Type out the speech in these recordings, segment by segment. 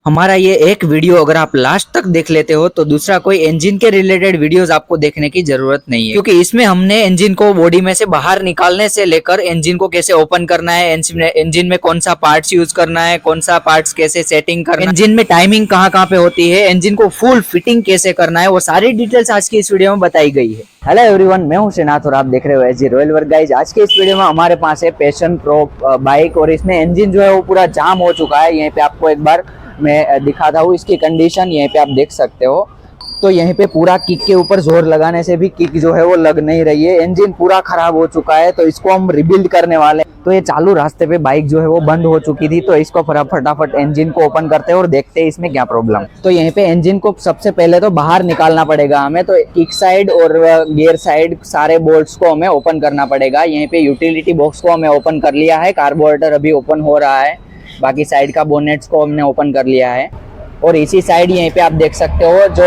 हमारा ये एक वीडियो अगर आप लास्ट तक देख लेते हो तो दूसरा कोई इंजन के रिलेटेड वीडियोस आपको देखने की जरूरत नहीं है, क्योंकि इसमें हमने इंजन को बॉडी में से बाहर निकालने से लेकर इंजन को कैसे ओपन करना है, इंजन में कौन सा पार्ट्स यूज करना है, कौन सा पार्ट्स कैसे सेटिंग करना है, इंजन में टाइमिंग कहाँ कहाँ पे होती है, इंजन को फुल फिटिंग कैसे करना है, वो सारी डिटेल्स आज की इस वीडियो में बताई गई है। हेलो एवरीवन, मैं हूं श्रीनाथ और आप देख रहे हो एजी रॉयल वर्क गाइज। आज के इस वीडियो में हमारे पास है पैशन प्रो बाइक और इसमें इंजन जो है वो पूरा जाम हो चुका है। यहीं पे आपको एक बार मैं दिखाता हूँ इसकी कंडीशन, यहीं पे आप देख सकते हो। तो यहीं पे पूरा किक के ऊपर जोर लगाने से भी किक जो है वो लग नहीं रही है, इंजन पूरा खराब हो चुका है। तो इसको हम रिबिल्ड करने वाले हैं। तो ये चालू रास्ते पे बाइक जो है वो बंद हो चुकी थी, तो इसको फटाफट इंजन को ओपन करते हैं और देखते हैं इसमें क्या प्रॉब्लम। तो यहीं पे इंजन को सबसे पहले तो बाहर निकालना पड़ेगा हमें। तो किक साइड और गियर साइड सारे बोल्ट्स को हमें ओपन करना पड़ेगा। यहीं पे यूटिलिटी बॉक्स को हमें ओपन कर लिया है, कार्बोरेटर अभी ओपन हो रहा है, बाकी साइड का बोनेट्स को हमने ओपन कर लिया है। और इसी साइड यहीं पे आप देख सकते हो जो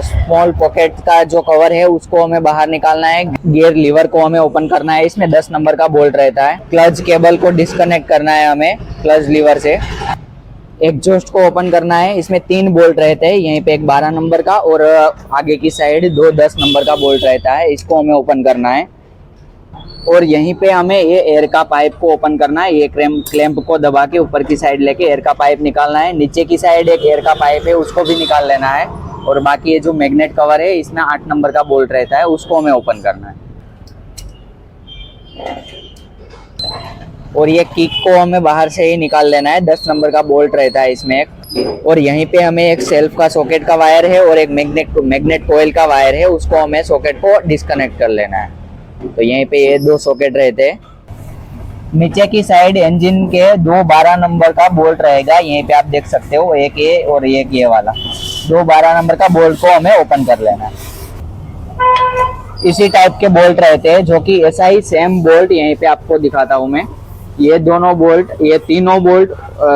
स्मॉल पॉकेट का जो कवर है उसको हमें बाहर निकालना है। गियर लीवर को हमें ओपन करना है, इसमें 10 नंबर का बोल्ट रहता है। क्लच केबल को डिस्कनेक्ट करना है हमें क्लच लीवर से। एग्जॉस्ट को ओपन करना है, इसमें 3 बोल्ट रहते हैं, यहीं पे एक 12 नंबर का और आगे की साइड 2 10 नंबर का बोल्ट रहता है, इसको हमें ओपन करना है। और यहीं पे हमें ये एयर का पाइप को ओपन करना है। ये क्लैंप को दबा के ऊपर की साइड लेके एयर का पाइप निकालना है। नीचे की साइड एक एयर का पाइप है, उसको भी निकाल लेना है। और बाकी ये जो मैग्नेट कवर है इसमें 8 नंबर का बोल्ट रहता है, उसको हमें ओपन करना है। और ये किक को हमें बाहर से ही निकाल लेना है, 10 नंबर का बोल्ट रहता है इसमें एक। और यहीं पे हमें एक सेल्फ का सॉकेट का वायर है और एक मैग्नेट कॉइल का वायर है, उसको हमें सॉकेट को डिस्कनेक्ट कर लेना है। तो यहीं पे ये 2 सॉकेट रहते हैं। नीचे की साइड इंजन के 2 12 नंबर का बोल्ट रहेगा, यहीं पे आप देख सकते हो, एक ये और एक ये वाला। 2 12 नंबर का बोल्ट को हमें ओपन कर लेना है। इसी टाइप के बोल्ट रहते हैं, जो कि ऐसा ही सेम बोल्ट यहीं पे आपको दिखाता हूँ मैं। ये दोनों बोल्ट, ये तीनों बोल्ट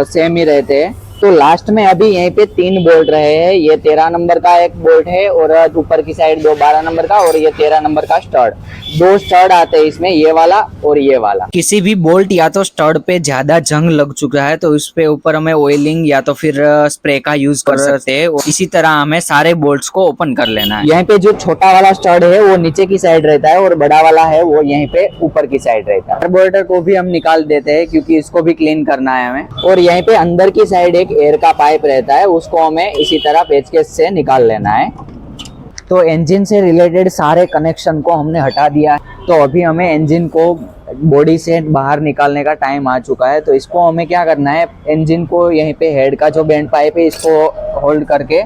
सेम ही रहते हैं। तो लास्ट में अभी यहीं पे 3 बोल्ट रहे हैं। ये 13 नंबर का एक बोल्ट है और ऊपर की साइड 2 12 नंबर का और ये 13 नंबर का स्टड। 2 स्टड आते हैं इसमें, ये वाला और ये वाला। किसी भी बोल्ट या तो स्टड पे ज्यादा जंग लग चुका है तो उस पे ऊपर हमें ऑयलिंग या तो फिर स्प्रे का यूज कर सकते हैं। इसी तरह हमें सारे बोल्ट्स को ओपन कर लेना है। यहाँ पे जो छोटा वाला स्टड है वो नीचे की साइड रहता है और बड़ा वाला है वो यहीं पे ऊपर की साइड रहता है। कार्बोरेटर को भी हम निकाल देते हैं क्योंकि इसको भी क्लीन करना है हमें। और यहीं पे अंदर की साइड एक एयर का पाइप रहता है, उसको हमें इसी तरह पेचकस से निकाल लेना है। तो इंजन से रिलेटेड सारे कनेक्शन को हमने हटा दिया है। तो अभी हमें इंजन को बॉडी से बाहर निकालने का टाइम आ चुका है। तो इसको हमें क्या करना है, इंजन को यहीं पे हेड का जो बेंड पाइप है इसको होल्ड करके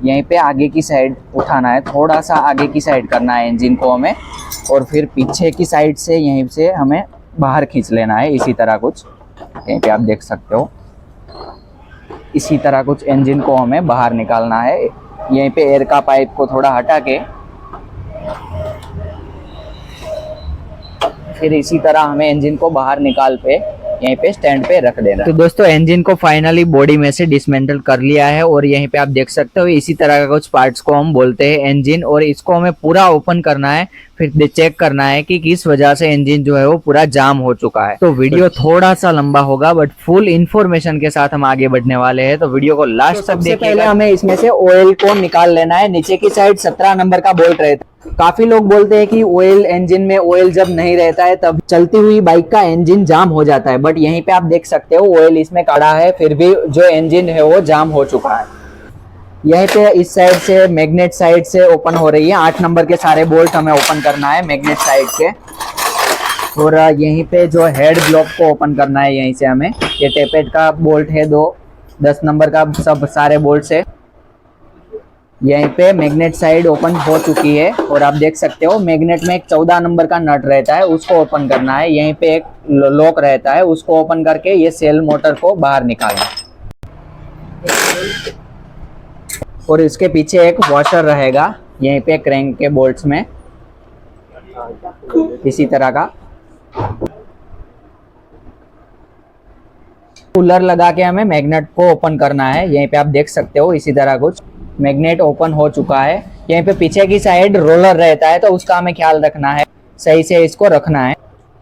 यहीं पे आगे की साइड उठाना है, थोड़ा सा आगे की साइड करना है इंजन को हमें। और फिर पीछे की साइड से यहीं से हमें बाहर खींच लेना है, इसी तरह कुछ यहीं पे आप देख सकते हो। इसी तरह कुछ इंजन को हमें बाहर निकालना है। यहीं पे एयर का पाइप को थोड़ा हटा के फिर इसी तरह हमें इंजन को बाहर निकाल पे यहीं पे स्टैंड पे रख देना। तो दोस्तों इंजन को फाइनली बॉडी में से डिसमेंटल कर लिया है और यहीं पे आप देख सकते हो इसी तरह का कुछ पार्ट्स को हम बोलते हैं इंजन। और इसको हमें पूरा ओपन करना है, फिर चेक करना है कि किस वजह से इंजन जो है वो पूरा जाम हो चुका है। तो वीडियो थोड़ा सा लंबा होगा बट फुल इन्फॉर्मेशन के साथ हम आगे बढ़ने वाले हैं, तो वीडियो को लास्ट तक देखिएगा। पहले हमें इसमें से ऑयल को निकाल लेना है। नीचे की साइड 17 नंबर का बोल्ट रहता है। काफी लोग बोलते हैं कि ऑयल, इंजन में ऑयल जब नहीं रहता है तब चलती हुई बाइक का इंजन जाम हो जाता है, बट यहीं पे आप देख सकते हो ऑयल इसमें काढ़ा है, फिर भी जो इंजन है वो जाम हो चुका है। यहीं पे इस साइड से मैग्नेट साइड से ओपन हो रही है, 8 नंबर के सारे बोल्ट हमें ओपन करना है मैग्नेट साइड से। और यहीं पे जो हेड ब्लॉक को ओपन करना है यहीं से हमें। ये टेपेट का बोल्ट है 2 10 नंबर का, सब सारे बोल्ट से यहीं पे मैग्नेट साइड ओपन हो चुकी है। और आप देख सकते हो मैग्नेट में एक 14 नंबर का नट रहता है, उसको ओपन करना है। यहीं पे एक लॉक रहता है, उसको ओपन करके ये सेल मोटर को बाहर निकालना है। और इसके पीछे एक वॉशर रहेगा यहीं पे क्रैंक के बोल्ट्स में, इसी तरह का। कूलर लगा के हमें मैग्नेट को ओपन करना है। यहीं पे आप देख सकते हो इसी तरह कुछ मैग्नेट ओपन हो चुका है। यहीं पे पीछे की साइड रोलर रहता है, तो उसका हमें ख्याल रखना है, सही से इसको रखना है।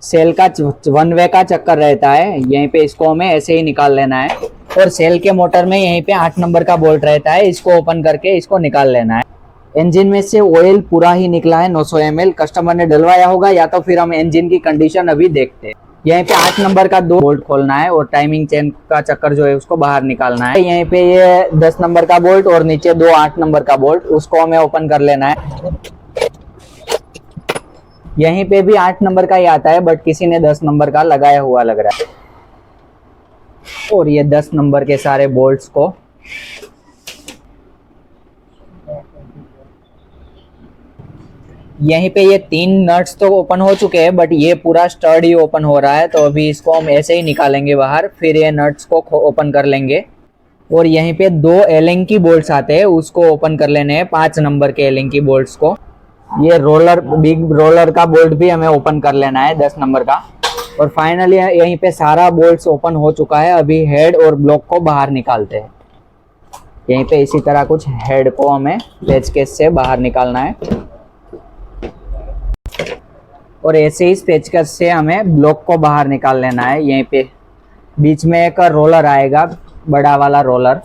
सेल का 1 वे का चक्कर रहता है, यहीं पे इसको हमें ऐसे ही निकाल लेना है। और सेल के मोटर में यहीं पे 8 नंबर का बोल्ट रहता है, इसको ओपन करके इसको निकाल लेना है। इंजन में से ऑयल पूरा ही निकला है 900 ml, कस्टमर ने डलवाया होगा या तो फिर हम इंजन की कंडीशन अभी देखते हैं। यहीं पे 8 नंबर का 2 बोल्ट खोलना है और टाइमिंग चेन का चक्कर जो है उसको बाहर निकालना है। यहीं पे ये 10 नंबर का बोल्ट और नीचे 2 8 नंबर का बोल्ट, उसको हमें ओपन कर लेना है। यहीं पे भी 8 नंबर का ही आता है, बट किसी ने 10 नंबर का लगाया हुआ लग रहा है। और ये 10 नंबर के सारे बोल्ट्स को यहीं पे ये 3 नट्स तो ओपन हो चुके हैं, बट ये पूरा स्टड ही ओपन हो रहा है, तो अभी इसको हम ऐसे ही निकालेंगे बाहर, फिर ये नट्स को ओपन कर लेंगे। और यहीं पे 2 एलिंग की बोल्ट्स आते हैं, उसको ओपन कर लेने हैं, 5 नंबर के एलिंग की बोल्ट्स को। ये रोलर, बिग रोलर का बोल्ट भी हमें ओपन कर लेना है 10 नंबर का। और फाइनली यहीं पे सारा बोल्ट्स ओपन हो चुका है। अभी हेड और ब्लॉक को बाहर निकालते हैं। यहीं पे इसी तरह कुछ हेड को हमें पेच केस से बाहर निकालना है और ऐसे ही पेचकस से हमें ब्लॉक को बाहर निकाल लेना है। यहीं पे बीच में एक रोलर आएगा, बड़ा वाला रोलर,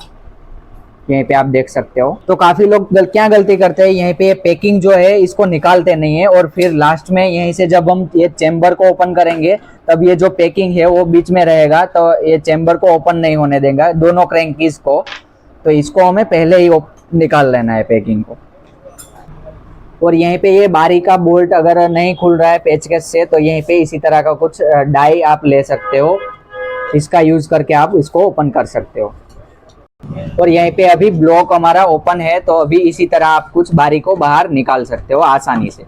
यहीं पे आप देख सकते हो। तो काफी लोग क्या गलती करते हैं, यहीं पे पैकिंग जो है इसको निकालते नहीं है और फिर लास्ट में यहीं से जब हम ये चेम्बर को ओपन करेंगे तब ये जो पैकिंग है वो बीच में रहेगा, तो ये चेम्बर को ओपन नहीं होने देगा, दोनों क्रैंकीज को। तो इसको हमें पहले ही निकाल लेना है पैकिंग को। और यहीं पे ये बारी का बोल्ट अगर नहीं खुल रहा है पेचकस से, तो यहीं पे इसी तरह का कुछ डाई आप ले सकते हो, इसका यूज करके आप इसको ओपन कर सकते हो। और यहीं पे अभी ब्लॉक हमारा ओपन है, तो अभी इसी तरह आप कुछ बारी को बाहर निकाल सकते हो आसानी से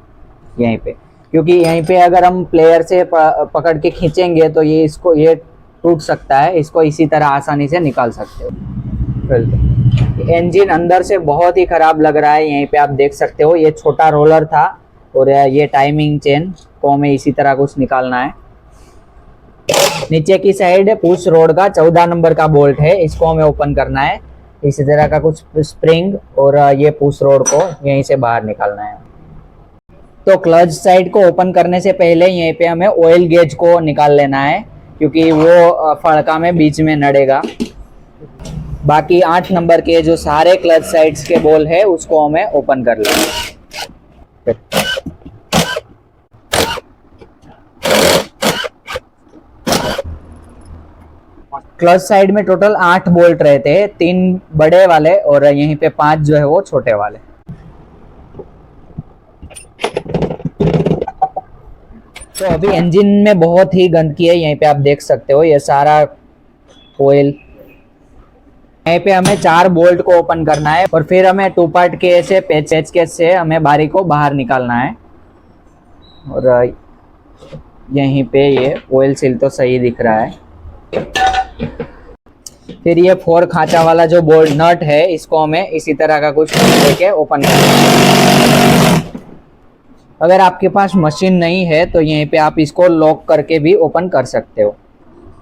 यहीं पे, क्योंकि यहीं पे अगर हम प्लेयर से पकड़ के खींचेंगे तो ये टूट सकता है, इसको इसी तरह आसानी से निकाल सकते हो। इंजन अंदर से बहुत ही खराब लग रहा है, यहीं पे आप देख सकते हो। ये छोटा रोलर था और ये टाइमिंग चेन को हमें इसी तरह कुछ निकालना है। नीचे की साइड पुश रोड का 14 नंबर का बोल्ट है, इसको हमें ओपन करना है। इसी तरह का कुछ स्प्रिंग और ये पुश रोड को यहीं से बाहर निकालना है। तो क्लच साइड को ओपन करने से पहले यहीं पे हमें ऑयल गेज को निकाल लेना है, क्योंकि वो फड़का में बीच में नड़ेगा। बाकी 8 नंबर के जो सारे क्लच साइड्स के बोल है उसको हमें ओपन कर लेना है। क्लच साइड में टोटल 8 बोल्ट रहते हैं, 3 बड़े वाले और यहीं पे 5 जो है वो छोटे वाले। तो अभी इंजन में बहुत ही गंदगी है, यहीं पे आप देख सकते हो, ये सारा ऑयल। यहीं पे हमें 4 बोल्ट को ओपन करना है और फिर हमें 2 पार्ट के से पेच के से हमें बारी को बाहर निकालना है। और यहीं पे ये ऑयल सील तो सही दिख रहा है। फिर ये 4 खांचा वाला जो बोल्ट नट है, इसको हमें इसी तरह का कुछ लेके ओपन करना है। अगर आपके पास मशीन नहीं है तो यहीं पे आप इसको लॉक करके भी ओपन कर सकते हो।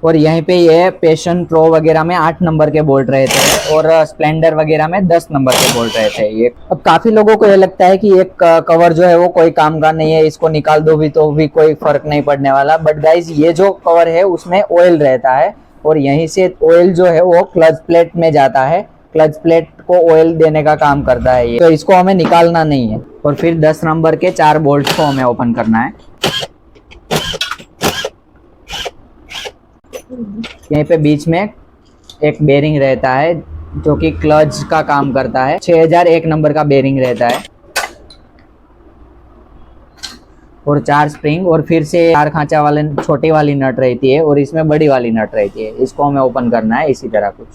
और यहीं पे ये पैशन प्रो वगैरह में 8 नंबर के बोल्ट रहते हैं और स्प्लेंडर वगैरह में 10 नंबर के बोल्ट रहते हैं। ये अब काफी लोगों को ये लगता है कि एक कवर जो है वो कोई काम का नहीं है, इसको निकाल दो भी तो भी कोई फर्क नहीं पड़ने वाला। बट गाइज, ये जो कवर है उसमें ऑयल रहता है और यहीं से ऑयल जो है वो क्लच प्लेट में जाता है, क्लच प्लेट को ऑयल देने का काम करता है ये, तो इसको हमें निकालना नहीं है। और फिर 10 नंबर के 4 बोल्ट को हमें ओपन करना है। यहीं पे बीच में एक बेरिंग रहता है जो कि क्लच का काम करता है, 6001 नंबर का बेरिंग रहता है और 4 स्प्रिंग और फिर से 4 खांचा वाले छोटी वाली नट रहती है और इसमें बड़ी वाली नट रहती है, इसको हमें ओपन करना है इसी तरह कुछ।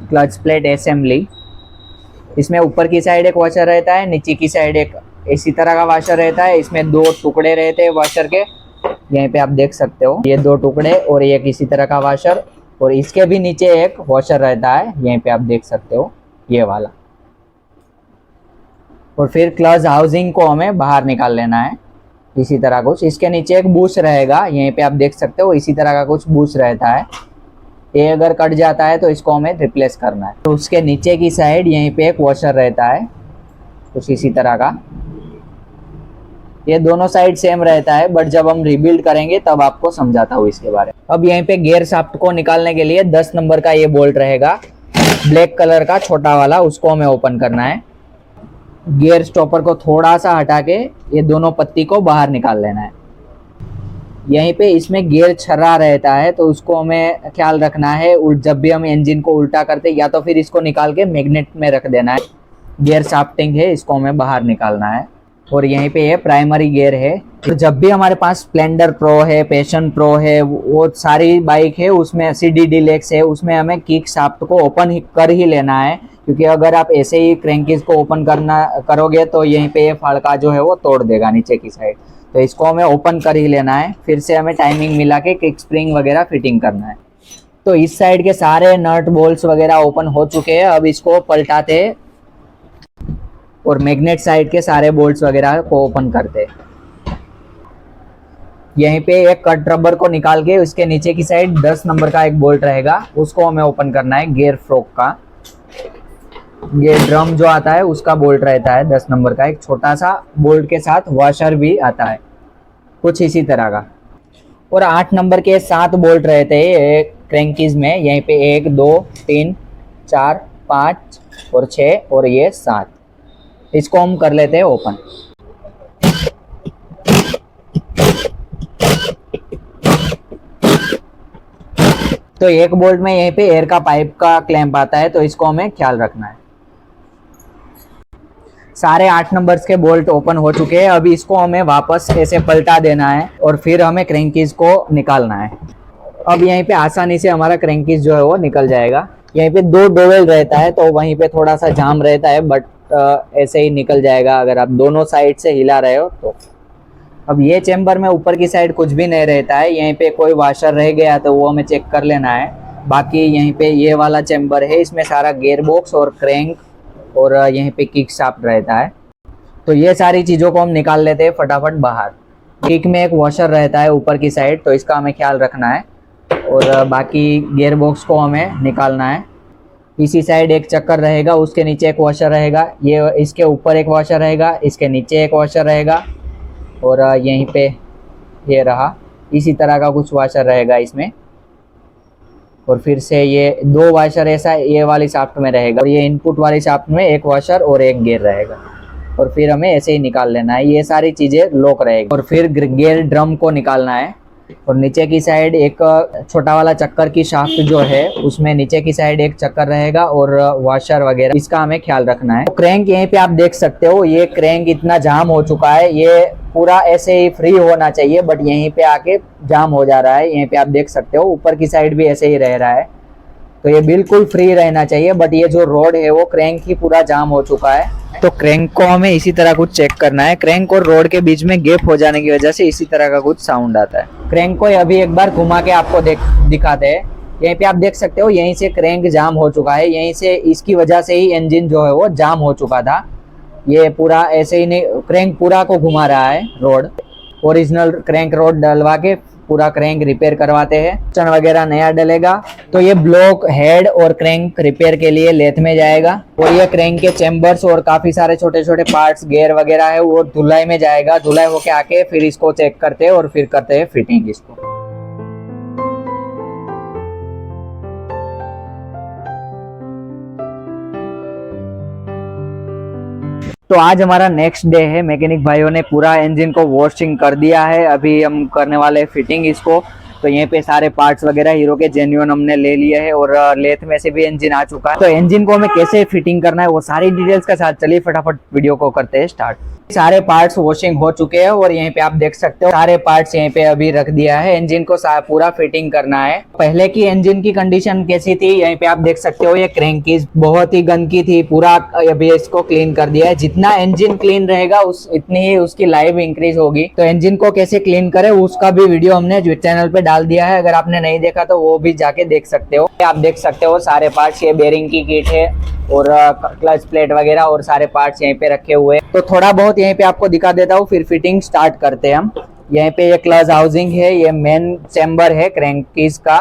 क्लच प्लेट असेंबली, इसमें ऊपर की साइड एक वॉशर रहता है, नीचे की साइड एक इसी तरह का वॉशर रहता है। इसमें 2 टुकड़े रहते हैं वॉशर के, यहीं पे आप देख सकते हो, ये 2 टुकड़े और एक इसी तरह का वॉशर, और इसके भी नीचे एक वॉशर रहता है, यहीं पे आप देख सकते हो ये वाला। और फिर क्लच हाउसिंग को हमें बाहर निकाल लेना है इसी तरह कुछ। इसके नीचे एक बूश रहेगा, यहीं पे आप देख सकते हो, इसी तरह का कुछ बूश रहता है। ये अगर कट जाता है तो इसको हमें रिप्लेस करना है। तो उसके नीचे की साइड यहीं पे एक वॉशर रहता है कुछ इसी तरह का। ये दोनों साइड सेम रहता है, बट जब हम रिबिल्ड करेंगे तब आपको समझाता हूँ इसके बारे में। अब यहीं पे गियर शाफ्ट को निकालने के लिए 10 नंबर का ये बोल्ट रहेगा, ब्लैक कलर का छोटा वाला, उसको हमें ओपन करना है। गियर स्टॉपर को थोड़ा सा हटा के ये दोनों पत्ती को बाहर निकाल लेना है। यहीं पे इसमें गियर छर्रा रहता है, तो उसको हमें ख्याल रखना है। जब भी हम इंजन को उल्टा करते या तो फिर इसको निकाल के मैग्नेट में रख देना है। गियर शाफ्टिंग है, इसको हमें बाहर निकालना है। और यहीं पे ये प्राइमरी गियर है। तो जब भी हमारे पास स्प्लेंडर प्रो है, पैशन प्रो है, वो सारी बाइक है उसमें CD डीलक्स है, उसमें हमें किक शाफ्ट को ओपन कर ही लेना है, क्योंकि अगर आप ऐसे ही क्रैंकीज को ओपन करोगे तो यहीं पे ये फाड़का जो है वो तोड़ देगा नीचे की साइड। तो इसको हमें ओपन कर ही लेना है। फिर से हमें टाइमिंग मिला के किक स्प्रिंग वगैरह फिटिंग करना है। तो इस साइड के सारे नट बोल्ट्स वगैरह ओपन हो चुके हैं। अब इसको पलटाते और मैग्नेट साइड के सारे बोल्ट्स वगैरह को ओपन करते। यहीं पे एक कट रबर को निकाल के उसके नीचे की साइड 10 नंबर का एक बोल्ट रहेगा, उसको हमें ओपन करना है। गियर फ्रोक का ये ड्रम जो आता है उसका बोल्ट रहता है 10 नंबर का, एक छोटा सा बोल्ट के साथ वॉशर भी आता है कुछ इसी तरह का। और 8 नंबर के 7 बोल्ट रहते हैं क्रैंकीज में। यहीं पे 1 2 3 4 5 और 6 और ये 7। इसको हम कर लेते हैं ओपन। तो एक बोल्ट में यहीं पे एयर का पाइप का क्लैंप आता है, तो इसको हमें ख्याल रखना है। सारे 8 नंबर्स के बोल्ट ओपन हो चुके हैं। अभी इसको हमें वापस ऐसे पलटा देना है और फिर हमें क्रैंकीज को निकालना है। अब यहीं पे आसानी से हमारा क्रैंकीज जो है वो निकल जाएगा। यहीं पे 2 डोवेल रहता है, तो वहीं पे थोड़ा सा जाम रहता है, बट ऐसे ही निकल जाएगा अगर आप दोनों साइड से हिला रहे हो तो। अब ये चेम्बर में ऊपर की साइड कुछ भी नहीं रहता है। यहीं पे कोई वाशर रह गया तो वो हमें चेक कर लेना है। बाकी यहीं पे ये वाला चेम्बर है, इसमें सारा गियर बॉक्स और क्रैंक और यहीं पे किक शाफ्ट रहता है। तो ये सारी चीज़ों को हम निकाल लेते हैं फटाफट बाहर। किक में एक वॉशर रहता है ऊपर की साइड, तो इसका हमें ख्याल रखना है। और बाकी गियर बॉक्स को हमें निकालना है। इसी साइड एक चक्कर रहेगा, उसके नीचे एक वॉशर रहेगा, ये इसके ऊपर एक वॉशर रहेगा, इसके नीचे एक वॉशर रहेगा और यहीं पे ये रहा। इसी तरह का कुछ वॉशर रहेगा इसमें। और फिर से ये 2 वॉशर ऐसा ये वाली शाफ्ट में रहेगा और ये इनपुट वाली शाफ्ट में एक वॉशर और एक गियर रहेगा। और फिर हमें ऐसे ही निकाल लेना है। ये सारी चीज़ें लॉक रहेगी। और फिर गियर ड्रम को निकालना है। और नीचे की साइड एक छोटा वाला चक्कर की शाफ्ट जो है उसमें नीचे की साइड एक चक्कर रहेगा और वॉशर वगैरह, इसका हमें ख्याल रखना है। तो क्रैंक यहीं पे आप देख सकते हो, ये क्रैंक इतना जाम हो चुका है, ये पूरा ऐसे ही फ्री होना चाहिए, बट यहीं पे आके जाम हो जा रहा है। यहीं पे आप देख सकते हो ऊपर की साइड भी ऐसे ही रह रहा है। तो ये बिल्कुल फ्री रहना चाहिए, बट ये जो रोड है वो क्रैंक ही पूरा जाम हो चुका है। तो क्रैंक को हमें इसी तरह कुछ चेक करना है। क्रैंक और रोड के बीच में गैप हो जाने की वजह से इसी तरह का कुछ साउंड आता है। क्रैंक को अभी एक बार घुमा के आपको दिखाते हैं। यहीं पे आप देख सकते हो, यहीं से क्रैंक जाम हो चुका है। यहीं से इसकी वजह से ही इंजन जो है वो जाम हो चुका था। ये पूरा ऐसे ही नहीं, क्रैंक पूरा को घुमा रहा है रोड। ओरिजिनल क्रैंक रोड डलवा के पूरा क्रैंक रिपेयर करवाते हैं। चन वगैरह नया डलेगा तो ये ब्लॉक हेड और क्रैंक रिपेयर के लिए लेथ में जाएगा। और ये क्रैंक के चेम्बर्स और काफी सारे छोटे छोटे पार्ट्स गियर वगैरह है वो धुलाई में जाएगा। धुलाई होके आके फिर इसको चेक करते हैं और फिर करते हैं फिटिंग इसको। तो आज हमारा नेक्स्ट डे है। मैकेनिक भाइयों ने पूरा इंजन को वॉशिंग कर दिया है। अभी हम करने वाले हैं फिटिंग इसको। तो यहीं पे सारे पार्ट्स वगैरह हीरो के जेन्युइन हमने ले लिए हैं और लेथ में से भी इंजन आ चुका है। तो इंजन को हमें कैसे फिटिंग करना है वो सारी डिटेल्स के साथ चलिए फटाफट वीडियो को करते हैं स्टार्ट। सारे पार्ट्स वॉशिंग हो चुके हैं और यहीं पे आप देख सकते हो सारे पार्ट्स यहीं पे अभी रख दिया है। इंजन को पूरा फिटिंग करना है। पहले की इंजन की कंडीशन कैसी थी यहीं पे आप देख सकते हो। ये क्रैंकीज बहुत ही गंदगी थी, पूरा अभी इसको क्लीन कर दिया है। जितना इंजन क्लीन रहेगा इतनी ही उसकी लाइफ इंक्रीज होगी। तो इंजन को कैसे क्लीन करें उसका भी वीडियो हमने चैनल पे डाल दिया है। अगर आपने नहीं देखा तो वो भी जाके देख सकते हो। आप देख सकते हो सारे पार्ट्स, ये बेरिंग की किट है और क्लच प्लेट वगैरह और सारे पार्ट्स यहीं पे रखे हुए हैं। तो थोड़ा बहुत यहीं पे आपको दिखा देता हूँ, फिर फिटिंग स्टार्ट करते हैं हम। यहीं पे ये क्लच हाउसिंग है, ये मेन चेम्बर है क्रैंकीज का।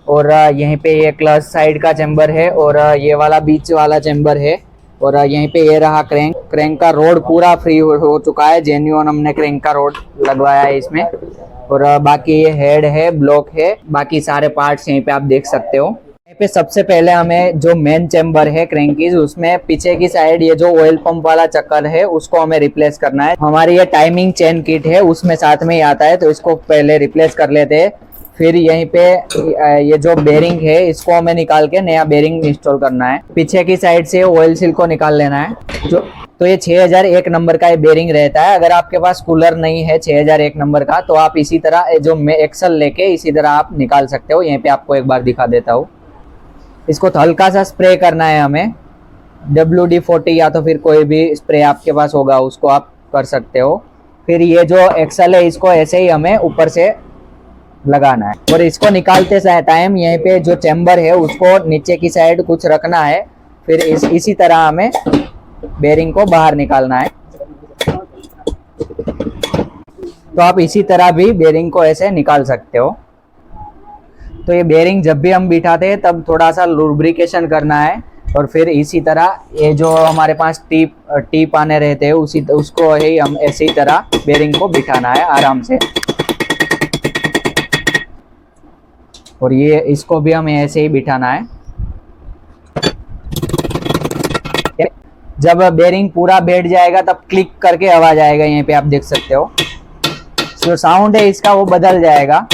और यहीं पे ये क्लच साइड का चेम्बर है और ये वाला बीच वाला चेम्बर है। और यहीं पे ये रहा क्रैंक। क्रैंक का रोड पूरा फ्री हो चुका है, जेन्युइन हमने क्रैंक का रोड लगवाया है इसमें। और बाकी ये हेड है, ब्लॉक है, बाकी सारे पार्ट्स यहीं पे आप देख सकते हो। यहाँ पे सबसे पहले हमें जो मेन चेम्बर है क्रैंकीज, उसमें पीछे की साइड ये जो ऑयल पंप वाला चक्कर है उसको हमें रिप्लेस करना है। हमारी ये टाइमिंग चेन किट है उसमें साथ में ही आता है, तो इसको पहले रिप्लेस कर लेते हैं। फिर यहीं पे ये जो बेरिंग है इसको हमें निकाल के नया बेरिंग इंस्टॉल करना है। पीछे की साइड से ऑयल सील को निकाल लेना है। जो तो ये 6001 नंबर का ये बेरिंग रहता है। अगर आपके पास कूलर नहीं है 6001 नंबर का, तो आप इसी तरह जो एक्सल लेके इसी तरह आप निकाल सकते हो। यहीं पे आपको एक बार दिखा देता हूँ। इसको तो हल्का सा स्प्रे करना है हमें, WD-40 या तो फिर कोई भी स्प्रे आपके पास होगा उसको आप कर सकते हो। फिर ये जो एक्सल है इसको ऐसे ही हमें ऊपर से लगाना है। और इसको निकालते टाइम यहीं पे जो चेम्बर है उसको नीचे की साइड कुछ रखना है। फिर इसी तरह हमें बेरिंग को बाहर निकालना है। तो आप इसी तरह भी बेरिंग को ऐसे निकाल सकते हो। तो ये बेरिंग जब भी हम बिठाते हैं तब थोड़ा सा लुब्रिकेशन करना है। और फिर इसी तरह ये जो हमारे पास टीप आने रहते हैं उसको ही हम ऐसी तरह बेरिंग को बिठाना है आराम से। और ये इसको भी हमें ऐसे ही बिठाना है। जब बेरिंग पूरा बैठ जाएगा तब क्लिक करके आवाज आएगा, यहीं पे आप देख सकते हो। जो साउंड है इसका वो बदल जाएगा।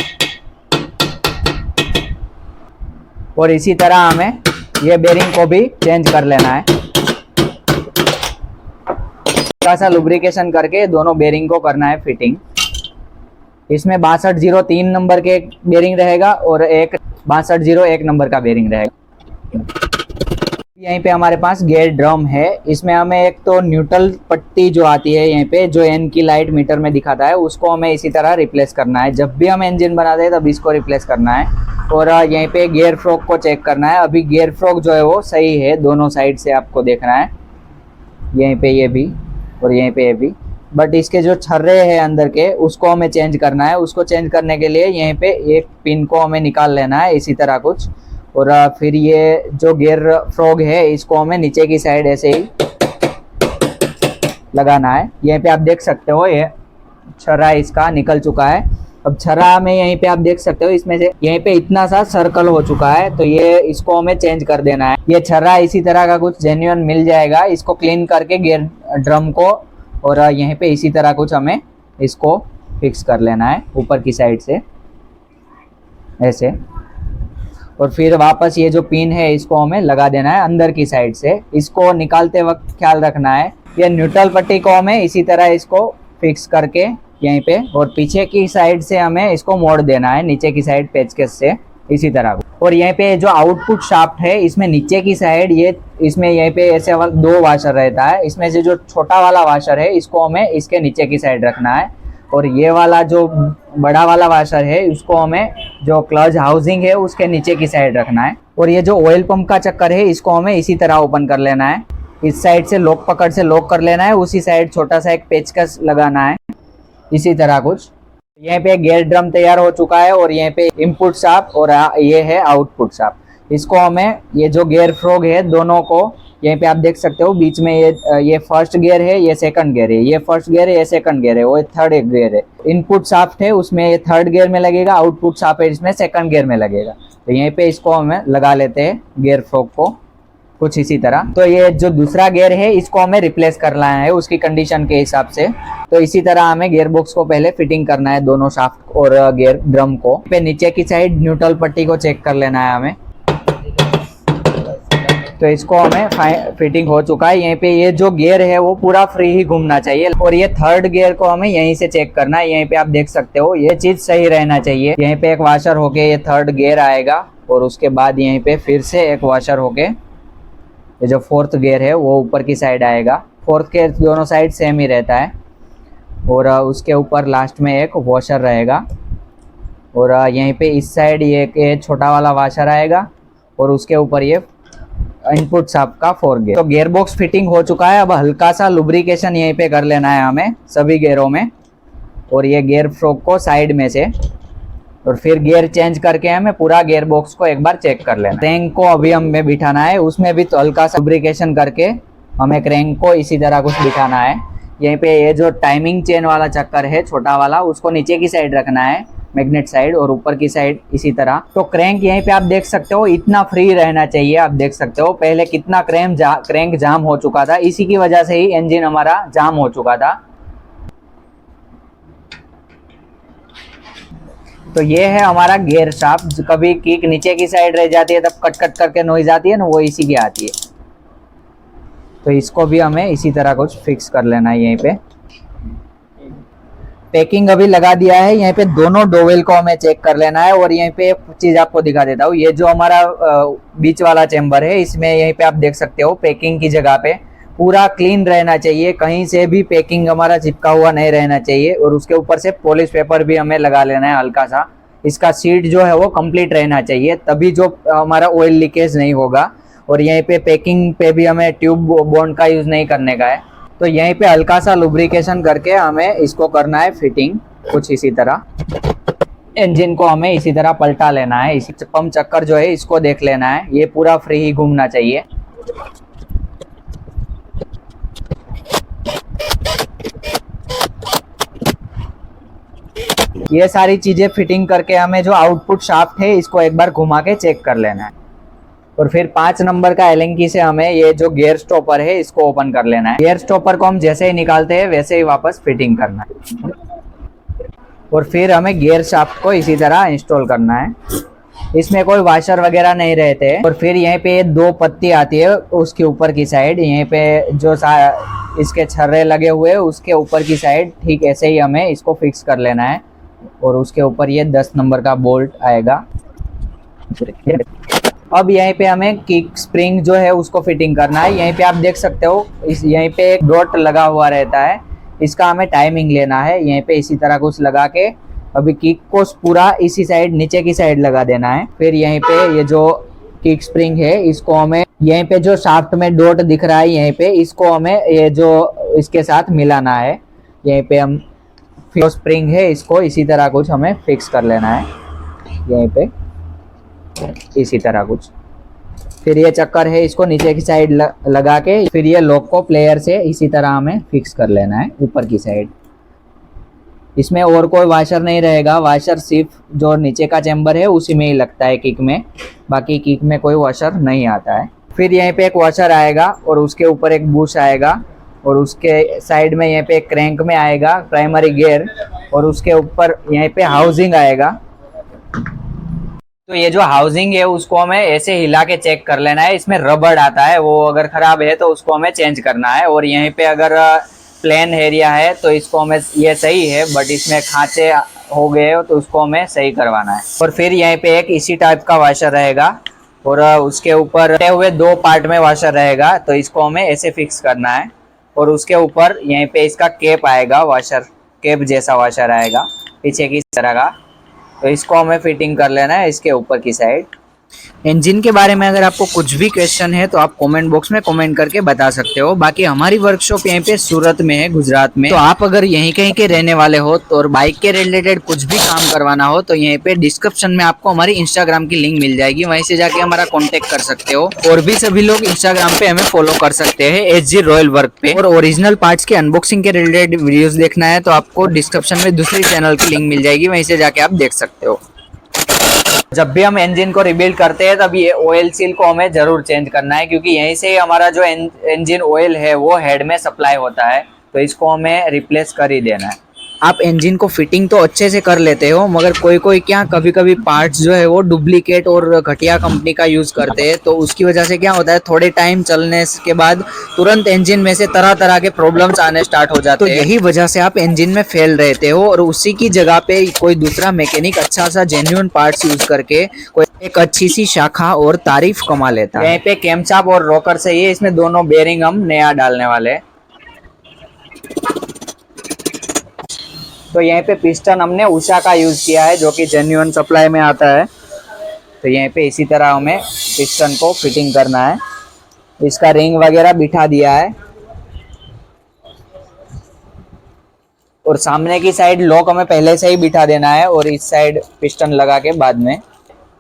और इसी तरह हमें ये बेरिंग को भी चेंज कर लेना है। थोड़ा सा लुब्रिकेशन करके दोनों बेरिंग को करना है फिटिंग। इसमें 6203 नंबर के एक बेरिंग रहेगा और एक 6201 नंबर का बेरिंग रहेगा। यहीं पे हमारे पास गियर ड्रम है। इसमें हमें एक तो न्यूट्रल पट्टी जो आती है यहीं पे, जो एन की लाइट मीटर में दिखाता है, उसको हमें इसी तरह रिप्लेस करना है। जब भी हम इंजन बनाते हैं तब इसको रिप्लेस करना है। और यहीं पे गियर फ्रोक को चेक करना है। अभी गियर फ्रोक जो है वो सही है, दोनों साइड से आपको देखना है। यहीं पे ये भी और यहीं पे ये भी, बट इसके जो छर्रे हैं अंदर के उसको हमें चेंज करना है। उसको चेंज करने के लिए यहीं पे एक पिन को हमें निकाल लेना है इसी तरह कुछ। और फिर ये जो गियर फ्रॉग है इसको हमें नीचे की साइड ऐसे ही लगाना है। यहीं पे आप देख सकते हो ये छर्रा इसका निकल चुका है। अब छर्रा में यहीं पे आप देख सकते हो इसमें से यहीं पे इतना सा सर्कल हो चुका है, तो ये इसको हमें चेंज कर देना है। ये छर्रा इसी तरह का कुछ जेन्युइन मिल जाएगा। इसको क्लीन करके गियर ड्रम को और यहीं पे इसी तरह कुछ हमें इसको फिक्स कर लेना है ऊपर की साइड से ऐसे। और फिर वापस ये जो पिन है इसको हमें लगा देना है अंदर की साइड से। इसको निकालते वक्त ख्याल रखना है, ये न्यूट्रल पट्टी को हमें इसी तरह इसको फिक्स करके यहीं पे, और पीछे की साइड से हमें इसको मोड़ देना है नीचे की साइड पेचकस से इसी तरह। और यहीं पे जो आउटपुट शाफ्ट है इसमें नीचे की साइड ये इसमें यहीं पे ऐसे 2 वाशर रहता है। इसमें से जो छोटा वाला वाशर है इसको हमें इसके नीचे की साइड रखना है। और ये वाला जो बड़ा वाला वाशर है उसको हमें जो क्लच हाउसिंग है उसके नीचे की साइड रखना है। और ये जो ऑयल पंप का चक्कर है इसको हमें इसी तरह ओपन कर लेना है। इस साइड से लॉक पकड़ से लॉक कर लेना है, उसी साइड छोटा सा एक पेचकस लगाना है इसी तरह कुछ। यहाँ पे गियर ड्रम तैयार हो चुका है और यहाँ पे इनपुट शाफ्ट और ये है आउटपुट शाफ्ट। इसको हमें ये जो गियर फ्रॉग है दोनों को यहीं पे आप देख सकते हो बीच में ये फर्स्ट गियर है, ये सेकंड गियर है, ये फर्स्ट गियर है, ये सेकंड गियर है, वो थर्ड एक गियर है। इनपुट शाफ्ट है उसमें ये थर्ड गियर में लगेगा, आउटपुट शाफ्ट है इसमें सेकंड गियर में लगेगा। तो यहीं पे इसको हमें लगा लेते हैं गियर फ्रॉग को कुछ इसी तरह। तो ये जो दूसरा गियर है इसको हमें रिप्लेस करना है उसकी कंडीशन के हिसाब से। तो इसी तरह हमें गियर बॉक्स को पहले फिटिंग करना है दोनों शाफ्ट और गियर ड्रम को। पे नीचे की साइड न्यूट्रल पट्टी को चेक कर लेना है हमें। तो इसको हमें फिटिंग हो चुका है। यहीं पे ये जो गियर है वो पूरा फ्री ही घूमना चाहिए। और ये थर्ड गियर को हमें यहीं से चेक करना है। यहीं पे आप देख सकते हो ये चीज सही रहना चाहिए। यहीं पे एक वॉशर होके ये थर्ड गियर आएगा और उसके बाद यहीं पे फिर से एक वॉशर होके ये जो फोर्थ गियर है वो ऊपर की साइड आएगा। फोर्थ के दोनों साइड सेम ही रहता है। और उसके ऊपर लास्ट में एक वॉशर रहेगा। और यहीं पे इस साइड ये छोटा वाला वॉशर आएगा और उसके ऊपर ये इनपुट शाफ्ट का 4 गियर। तो गियर बॉक्स फिटिंग हो चुका है। अब हल्का सा लुब्रिकेशन यहीं पे कर लेना है हमें सभी गियरों में। और ये गियर फ्रॉग को साइड में से, और फिर गियर चेंज करके हमें पूरा गियर बॉक्स को एक बार चेक कर लेना। क्रैंक को अभी हमें बिठाना है, उसमें भी तो हल्का सा लुब्रिकेशन करके हमें क्रैंक को इसी तरह कुछ बिठाना है। यहीं पे ये जो टाइमिंग चेन वाला चक्कर है छोटा वाला, उसको नीचे की साइड रखना है, मैग्नेट साइड, और ऊपर की साइड इसी तरह। तो क्रैंक यहीं पे आप देख सकते हो इतना फ्री रहना चाहिए। आप देख सकते हो पहले कितना क्रैंक जाम हो चुका था, इसी की वजह से ही इंजन हमारा जाम हो चुका था। तो ये है हमारा गियर शाफ्ट। कभी किक नीचे की साइड रह जाती है तब कट कट करके नॉइज आती है ना, वो इसी की आती है। तो इसको भी हमें इसी तरह कुछ फिक्स कर लेना है। यहीं पे पैकिंग अभी लगा दिया है। यहीं पे दोनों डोवेल को हमें चेक कर लेना है। और यहीं पे एक चीज आपको दिखा देता हूँ, ये जो हमारा बीच वाला चेम्बर है, इसमें यहीं पे आप देख सकते हो पैकिंग की जगह पे पूरा क्लीन रहना चाहिए, कहीं से भी पैकिंग हमारा चिपका हुआ नहीं रहना चाहिए। और उसके ऊपर से पॉलिश पेपर भी हमें लगा लेना है हल्का सा। इसका सीट जो है वो कंप्लीट रहना चाहिए, तभी जो हमारा ऑयल लीकेज नहीं होगा। और यहीं पे पैकिंग पे भी हमें ट्यूब बॉन्ड का यूज नहीं करने का है। तो यहीं पे हल्का सा लुब्रिकेशन करके हमें इसको करना है फिटिंग कुछ इसी तरह। इंजन को हमें इसी तरह पलटा लेना है। इसी पंप चक्कर जो है इसको देख लेना है, ये पूरा फ्री ही घूमना चाहिए। ये सारी चीजें फिटिंग करके हमें जो आउटपुट शाफ्ट है इसको एक बार घुमा के चेक कर लेना है। और फिर 5 नंबर का एलन की से हमें ये जो गियर स्टॉपर है इसको ओपन कर लेना है। गियर स्टॉपर को हम जैसे ही निकालते हैं वैसे ही वापस फिटिंग करना है। और फिर हमें गियर शाफ्ट को इसी तरह इंस्टॉल करना है। इसमें कोई वाशर वगैरह नहीं रहते। और फिर यहीं पे 2 पत्ती आती है उसके ऊपर की साइड, यहीं पे जो इसके छर्रे लगे हुए उसके ऊपर की साइड, ठीक ऐसे ही हमें इसको फिक्स कर लेना है। और उसके ऊपर ये 10 नंबर का बोल्ट आएगा। अब यहीं पे हमें किक स्प्रिंग जो है उसको फिटिंग करना है। यहीं पे आप देख सकते हो यहीं पे एक डॉट लगा हुआ रहता है, इसका हमें टाइमिंग लेना है। यहीं पे इसी तरह कुछ लगा के अभी किक को पूरा इसी साइड नीचे की साइड लगा देना है। फिर यहीं पे ये जो किक स्प्रिंग है इसको हमें यहीं पे जो शाफ्ट में डॉट दिख रहा है यहीं पे, इसको हमें ये जो इसके साथ मिलाना है। यहीं पे हम जो स्प्रिंग है इसको इसी तरह कुछ हमें फिक्स कर लेना है यहीं पे इसी तरह कुछ। फिर ये चक्कर है इसको नीचे की साइड लगा के फिर ये लॉक को प्लेयर से इसी तरह हमें फिक्स कर लेना है ऊपर की साइड। इसमें और कोई वाशर नहीं रहेगा, वाशर सिर्फ जो नीचे का चेम्बर है उसी में ही लगता है किक में, बाकी किक में कोई वाशर नहीं आता है। फिर यहीं पे एक वाशर आएगा और उसके ऊपर एक बुश आएगा और उसके साइड में यहीं पे एक क्रैंक में आएगा प्राइमरी गियर और उसके ऊपर यहीं पे हाउसिंग आएगा। तो ये जो हाउसिंग है उसको हमें ऐसे हिला के चेक कर लेना है। इसमें रबड़ आता है, वो अगर खराब है तो उसको हमें चेंज करना है। और यहीं पे अगर प्लेन एरिया है तो इसको हमें, ये सही है बट इसमें खांचे हो गए हो तो उसको हमें सही करवाना है। और फिर यहीं पे एक इसी टाइप का वाशर रहेगा और उसके ऊपर हुए 2 पार्ट में वाशर रहेगा, तो इसको हमें ऐसे फिक्स करना है। और उसके ऊपर यहीं पे इसका कैप आएगा, वाशर कैप जैसा वाशर आएगा पीछे की तरह का, तो इसको हमें फिटिंग कर लेना है इसके ऊपर की साइड। इंजन के बारे में अगर आपको कुछ भी क्वेश्चन है तो आप कमेंट बॉक्स में कमेंट करके बता सकते हो। बाकी हमारी वर्कशॉप यहीं पे सूरत में है, गुजरात में। तो आप अगर यहीं कहीं के रहने वाले हो तो और बाइक के रिलेटेड कुछ भी काम करवाना हो तो यहीं पे डिस्क्रिप्शन में आपको हमारी इंस्टाग्राम की लिंक मिल जाएगी, वहीं से जाके हमारा कॉन्टेक्ट कर सकते हो। और भी सभी लोग इंस्टाग्राम पे हमें फॉलो कर सकते हैं SG रॉयल वर्क पे। और ओरिजिनल पार्ट्स के अनबॉक्सिंग के रिलेटेड वीडियोज देखना है तो आपको डिस्क्रिप्शन में दूसरी चैनल की लिंक मिल जाएगी, वहीं से जाके आप देख सकते हो। जब भी हम इंजन को रिबिल्ड करते हैं तब ये ऑयल सील को हमें जरूर चेंज करना है, क्योंकि यहीं से हमारा जो इंजन ऑयल है वो हेड में सप्लाई होता है, तो इसको हमें रिप्लेस कर ही देना है। आप इंजन को फिटिंग तो अच्छे से कर लेते हो, मगर कोई कोई क्या कभी कभी पार्ट्स जो है वो डुप्लीकेट और घटिया कंपनी का यूज करते हैं, तो उसकी वजह से क्या होता है थोड़े टाइम चलने के बाद तुरंत इंजन में से तरह तरह के प्रॉब्लम्स आने स्टार्ट हो जाते हैं। तो यही वजह से आप इंजन में फेल रहते हो और उसी की जगह पे कोई दूसरा मैकेनिक अच्छा सा जेन्युइन पार्ट्स यूज करके कोई एक अच्छी सी शाखा और तारीफ कमा लेता है। यहाँ पे कैमचाप और रोकर से ही इसमें दोनों बेरिंग हम नया डालने वाले हैं। तो यहाँ पे पिस्टन हमने उषा का यूज किया है जो कि जेन्युइन सप्लाई में आता है। तो यहाँ पे इसी तरह हमें पिस्टन को फिटिंग करना है। इसका रिंग वगैरह बिठा दिया है और सामने की साइड लॉक हमें पहले से ही बिठा देना है और इस साइड पिस्टन लगा के बाद में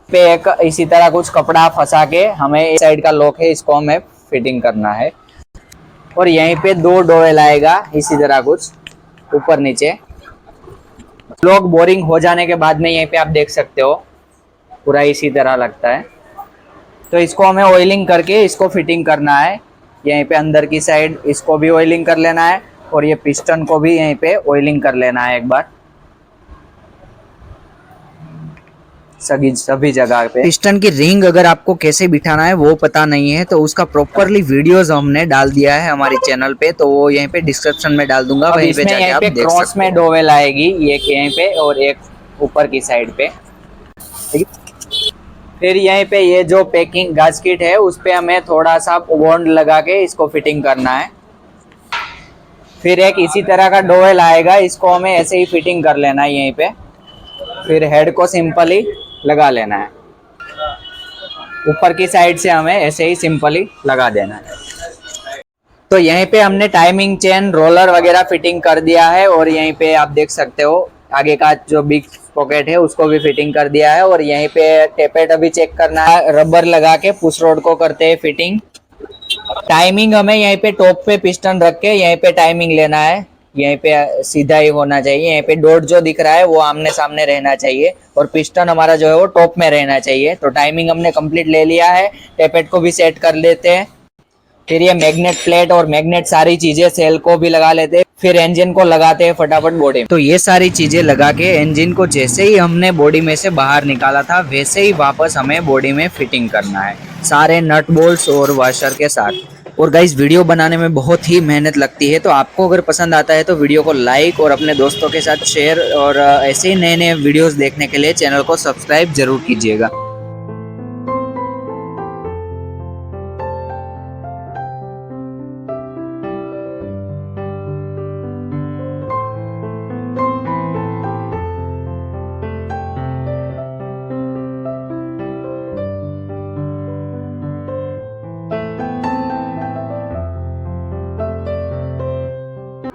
पे एक इसी तरह कुछ कपड़ा फंसा के हमें इस साइड का लॉक है इसको हमें फिटिंग करना है। और यहीं पे 2 डोवेल आएगा इसी तरह कुछ ऊपर नीचे। ब्लॉक बोरिंग हो जाने के बाद में यहीं पे आप देख सकते हो पूरा इसी तरह लगता है। तो इसको हमें ऑयलिंग करके इसको फिटिंग करना है। यहीं पे अंदर की साइड इसको भी ऑयलिंग कर लेना है और ये पिस्टन को भी यहीं पे ऑयलिंग कर लेना है एक बार सभी जगह पे। पिस्टन की रिंग अगर आपको कैसे बिठाना है वो पता नहीं है तो उसका प्रॉपरली वीडियोस हमने डाल दिया है हमारे चैनल पे, तो वो यहीं पे डिस्क्रिप्शन में डाल दूंगा, वहीं पे जाके आप देख सकते हो। क्रॉस में डोवेल आएगी एक यहीं पे और एक ऊपर की साइड पे। फिर यहीं पे ये जो पैकिंग गास्केट है उस पे हमें थोड़ा सा बॉन्ड लगा के इसको फिटिंग करना है। फिर एक इसी तरह का डोवेल आएगा, इसको हमें ऐसे ही फिटिंग कर लेना है यहीं पे। फिर हेड को सिंपली लगा लेना है, ऊपर की साइड से हमें ऐसे ही सिंपली लगा देना है। तो यहीं पे हमने टाइमिंग चेन रोलर वगैरह फिटिंग कर दिया है और यहीं पे आप देख सकते हो आगे का जो बिग पॉकेट है उसको भी फिटिंग कर दिया है। और यहीं पे टेपेट अभी चेक करना है, रबर लगा के पुश रोड को करते हैं फिटिंग। टाइमिंग हमें यहीं पे टॉप पे पिस्टन रख के यहीं पे टाइमिंग लेना है, यहीं पे सीधा ही होना चाहिए। यहीं पे डॉट जो दिख रहा है वो आमने सामने रहना चाहिए और पिस्टन हमारा जो है वो टॉप में रहना चाहिए। तो टाइमिंग हमने कंप्लीट ले लिया है, टेपेट को भी सेट कर लेते हैं। फिर ये मैग्नेट प्लेट और मैग्नेट सारी चीजें सेल को भी लगा लेते हैं। फिर इंजन को लगाते हैं फटाफट बॉडी में। तो ये सारी चीजें लगा के इंजन को जैसे ही हमने बॉडी में से बाहर निकाला था वैसे ही वापस हमें बॉडी में फिटिंग करना है सारे नट बोल्ट्स और वॉशर के साथ। और गाइस वीडियो बनाने में बहुत ही मेहनत लगती है, तो आपको अगर पसंद आता है तो वीडियो को लाइक और अपने दोस्तों के साथ शेयर और ऐसे ही नए नए वीडियोस देखने के लिए चैनल को सब्सक्राइब जरूर कीजिएगा।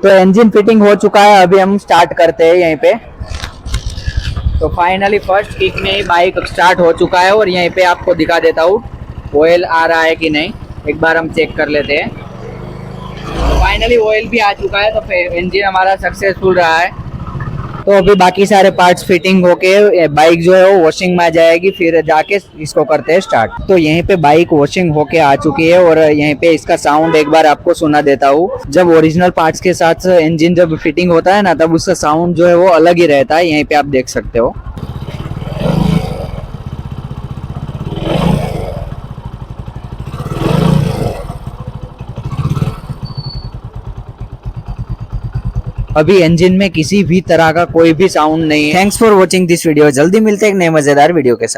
तो इंजन फिटिंग हो चुका है, अभी हम स्टार्ट करते हैं यहीं पे। तो फाइनली फर्स्ट किक में ही बाइक स्टार्ट हो चुका है और यहीं पे आपको दिखा देता हूँ ऑयल आ रहा है कि नहीं, एक बार हम चेक कर लेते हैं। तो फाइनली ऑयल भी आ चुका है, तो इंजन हमारा सक्सेसफुल रहा है। तो अभी बाकी सारे पार्ट्स फिटिंग होके बाइक जो है वो वॉशिंग में आ जाएगी, फिर जाके इसको करते हैं स्टार्ट। तो यहीं पे बाइक वॉशिंग होके आ चुकी है और यहीं पे इसका साउंड एक बार आपको सुना देता हूँ। जब ओरिजिनल पार्ट्स के साथ इंजन जब फिटिंग होता है ना तब उसका साउंड जो है वो अलग ही रहता है, यहीं पे आप देख सकते हो। अभी इंजन में किसी भी तरह का कोई भी साउंड नहीं है। Thanks for watching this video. जल्दी मिलते हैं एक नए मजेदार वीडियो के साथ।